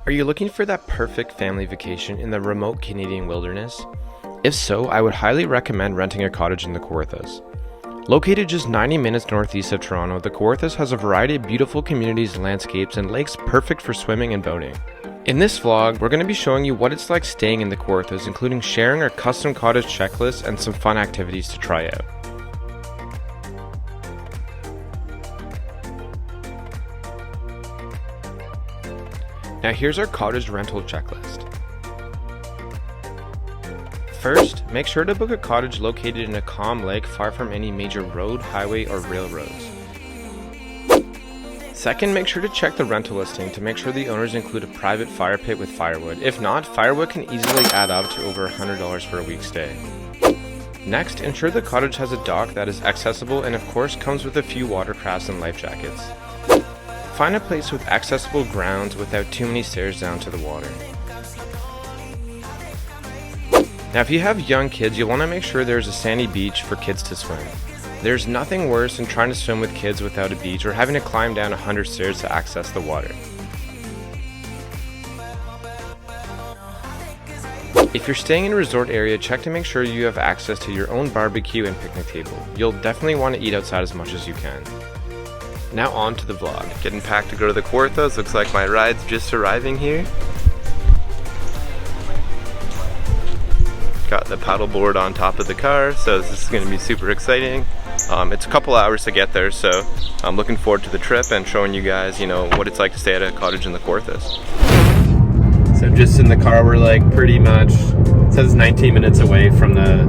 Are you looking for that perfect family vacation in the remote Canadian wilderness? If so, I would highly recommend renting a cottage in the Kawarthas. Located just 90 minutes northeast of Toronto, the Kawarthas has a variety of beautiful communities, landscapes, and lakes perfect for swimming and boating. In this vlog, we're going to be showing you what it's like staying in the Kawarthas, including sharing our custom cottage checklist and some fun activities to try out. Now here's our cottage rental checklist. First, make sure to book a cottage located in a calm lake far from any major road, highway, or railroads. Second, make sure to check the rental listing to make sure the owners include a private fire pit with firewood. If not, firewood can easily add up to over $100 for a week's stay. Next, ensure the cottage has a dock that is accessible and of course comes with a few watercrafts and life jackets. Find a place with accessible grounds without too many stairs down to the water. Now if you have young kids, you'll want to make sure there's a sandy beach for kids to swim. There's nothing worse than trying to swim with kids without a beach or having to climb down 100 stairs to access the water. If you're staying in a resort area, check to make sure you have access to your own barbecue and picnic table. You'll definitely want to eat outside as much as you can. Now on to the vlog. Getting packed to go to the Kawarthas. Looks like my ride's just arriving here. Got the paddleboard on top of the car, so this is going to be super exciting. It's a couple hours to get there, so I'm looking forward to the trip and showing you guys, what it's like to stay at a cottage in the Kawarthas. So just in the car, we're like pretty much, it says 19 minutes away from the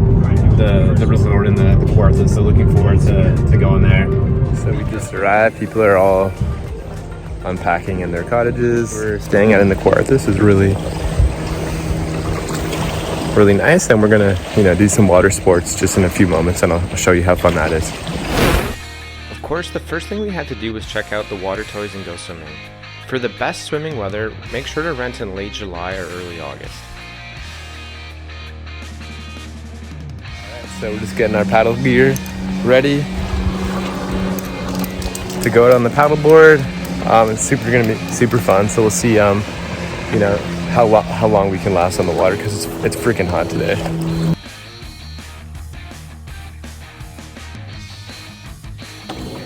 resort in the Kawarthas, so looking forward to going there. So we just arrived, people are all unpacking in their cottages. We're staying out in the Kawarthas is really nice, and we're gonna do some water sports just in a few moments, and I'll show you how fun that is. Of course, the first thing we had to do was check out the water toys and go swimming. For the best swimming weather, make sure to rent in late July or early August. Alright, so we're just getting our paddle gear ready to go out on the paddleboard. It's gonna be super fun, so we'll see how long we can last on the water, because it's freaking hot today.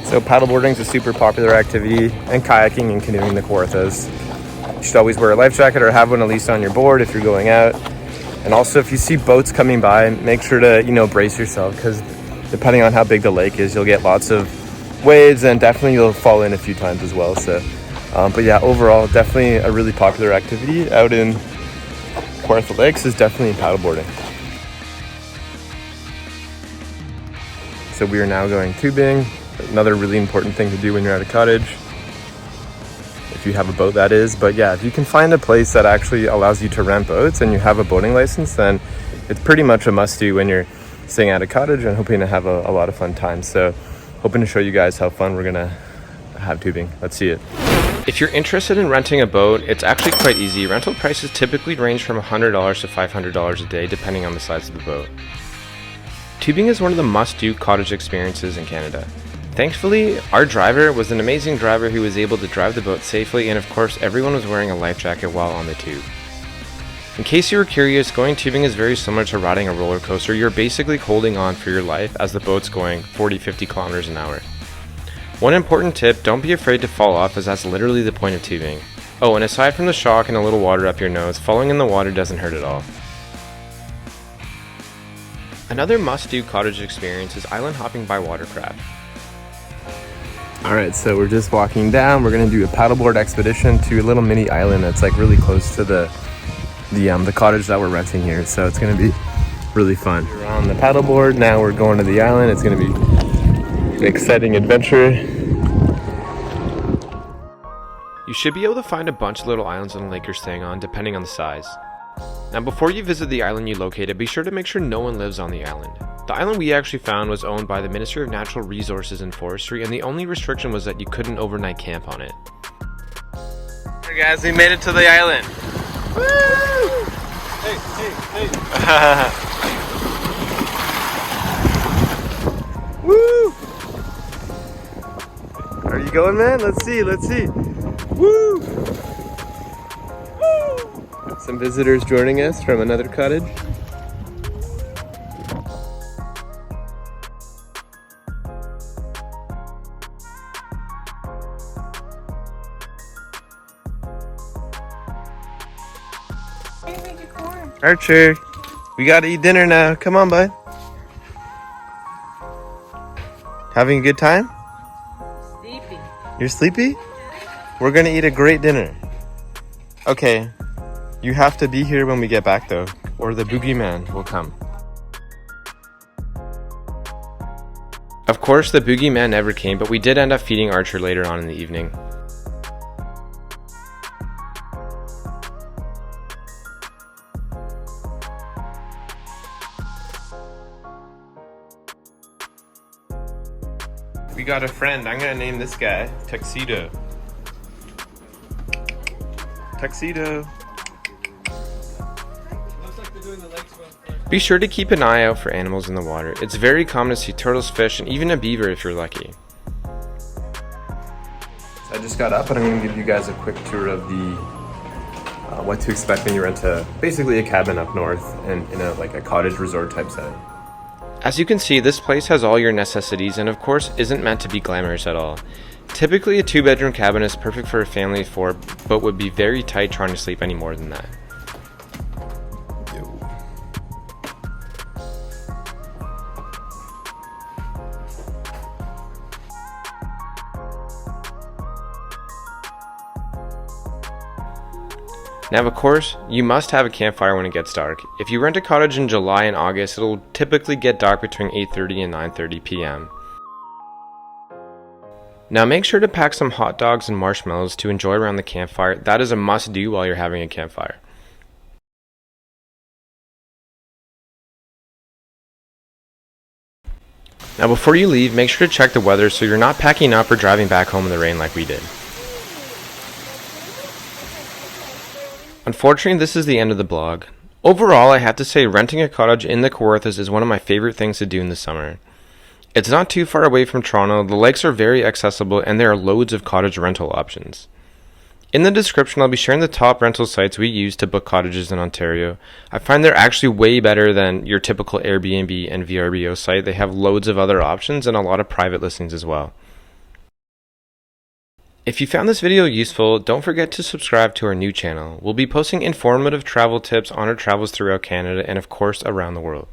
So paddleboarding is a super popular activity, and kayaking and canoeing in the Kawarthas. You should always wear a life jacket or have one at least on your board if you're going out. And also if you see boats coming by, make sure to brace yourself, because depending on how big the lake is, you'll get lots of waves, and definitely you'll fall in a few times as well. So but yeah, overall, definitely a really popular activity out in Kawartha Lakes is definitely paddleboarding. So we are now going tubing, another really important thing to do when you're at a cottage, if you have a boat that is. But yeah, if you can find a place that actually allows you to rent boats and you have a boating license, then it's pretty much a must-do when you're staying at a cottage and hoping to have a lot of fun times. So hoping to show you guys how fun we're gonna have tubing. Let's see it. If you're interested in renting a boat, it's actually quite easy. Rental prices typically range from $100 to $500 a day, depending on the size of the boat. Tubing is one of the must-do cottage experiences in Canada. Thankfully, our driver was an amazing driver who was able to drive the boat safely, and of course, everyone was wearing a life jacket while on the tube. In case you were curious, going tubing is very similar to riding a roller coaster. You're basically holding on for your life as the boat's going 40-50 kilometers an hour. One important tip, don't be afraid to fall off, as that's literally the point of tubing. Oh, and aside from the shock and a little water up your nose, falling in the water doesn't hurt at all. Another must-do cottage experience is island hopping by watercraft. Alright, so we're just walking down. We're going to do a paddleboard expedition to a little mini island that's like really close to the cottage that we're renting here, so it's going to be really fun. We're on the paddleboard, now we're going to the island. It's going to be an exciting adventure. You should be able to find a bunch of little islands on the lake you're staying on, depending on the size. Now before you visit the island you located, be sure to make sure no one lives on the island. The island we actually found was owned by the Ministry of Natural Resources and Forestry, and the only restriction was that you couldn't overnight camp on it. Alright guys, we made it to the island! Woo! Hey! Woo! Are you going, man? Let's see. Woo! Some visitors joining us from another cottage. Archer, we gotta eat dinner now. Come on, bud. Having a good time? Sleepy. You're sleepy? We're gonna eat a great dinner. Okay, you have to be here when we get back though, or the boogeyman will come. Of course, the boogeyman never came, but we did end up feeding Archer later on in the evening. We got a friend. I'm gonna name this guy Tuxedo. Tuxedo. Be sure to keep an eye out for animals in the water. It's very common to see turtles, fish, and even a beaver if you're lucky. I just got up and I'm gonna give you guys a quick tour of the what to expect when you rent basically a cabin up north and in a cottage resort type setting. As you can see, this place has all your necessities and of course isn't meant to be glamorous at all. Typically a 2-bedroom cabin is perfect for a family of 4, but would be very tight trying to sleep any more than that. Now of course, you must have a campfire when it gets dark. If you rent a cottage in July and August, it'll typically get dark between 8:30 and 9:30 p.m. Now make sure to pack some hot dogs and marshmallows to enjoy around the campfire. That is a must do while you're having a campfire. Now before you leave, make sure to check the weather so you're not packing up or driving back home in the rain like we did. Unfortunately, this is the end of the blog. Overall, I have to say renting a cottage in the Kawarthas is one of my favorite things to do in the summer. It's not too far away from Toronto, the lakes are very accessible, and there are loads of cottage rental options. In the description, I'll be sharing the top rental sites we use to book cottages in Ontario. I find they're actually way better than your typical Airbnb and VRBO site. They have loads of other options and a lot of private listings as well. If you found this video useful, don't forget to subscribe to our new channel. We'll be posting informative travel tips on our travels throughout Canada and of course around the world.